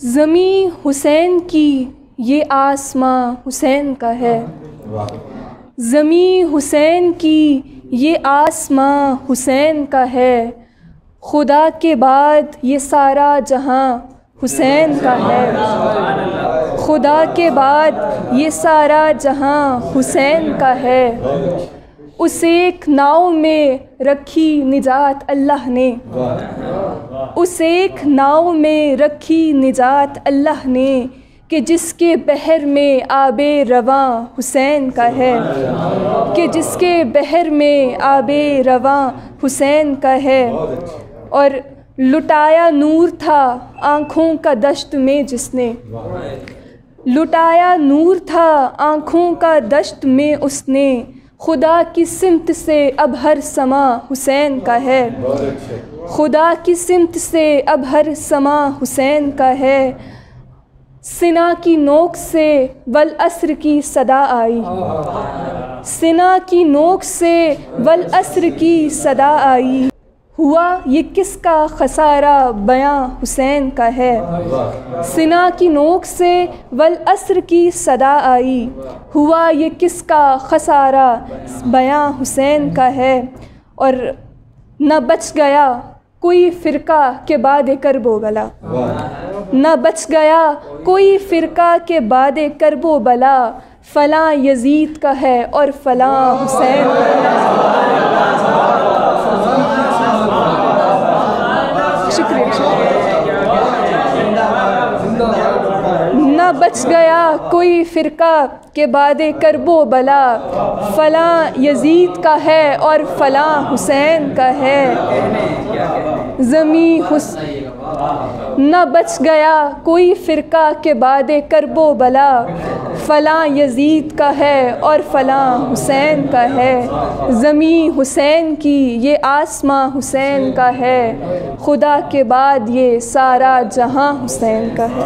زمیں حسین کی یہ آسماں حسین کا ہے، زمیں حسین کی یہ آسماں حسین کا ہے، خدا کے بعد یہ سارا جہاں حسین کا ہے، خدا کے بعد یہ سارا جہاں حسین کا ہے۔ اس ایک ناؤ میں رکھی نجات اللہ نے، اس ایک ناؤ میں رکھی نجات اللہ نے، کہ جس کے بحر میں آب رواں حسین کا ہے، کہ جس کے بحر میں آب رواں حسین کا ہے۔ اور لٹایا نور تھا آنکھوں کا دشت میں جس نے، لٹایا نور تھا آنکھوں کا دشت میں اس نے، خدا کی سمت سے اب ہر سماں حسین کا ہے، خدا کی سمت سے اب ہر سماں حسین کا ہے۔ سنا کی نوک سے والعصر کی صدا آئی، سنا کی نوک سے والعصر کی صدا آئی، ہوا یہ کس کا خسارہ بیاں حسین کا ہے۔ سنا کی نوک سے والعصر کی صدا آئی، ہوا یہ کس کا خسارہ بیاں حسین کا ہے۔ اور نہ بچ گیا کوئی فرقہ کے بعد کرب و بلا، نہ بچ گیا کوئی فرقہ کے بعد کرب و بلا، فلاں یزید کا ہے اور فلاں حسین کا ہے۔ نہ بچ گیا کوئی فرقہ کے بعد کرب و بلا، فلاں یزید کا ہے اور فلاں حسین کا ہے۔ نہ بچ گیا کوئی فرقہ کے بعد کرب و بلا، فلاں یزید کا ہے اور فلاں حسین کا ہے۔ زمیں حسین کی یہ آسماں حسین کا ہے، خدا کے بعد یہ سارا جہاں حسین کا ہے۔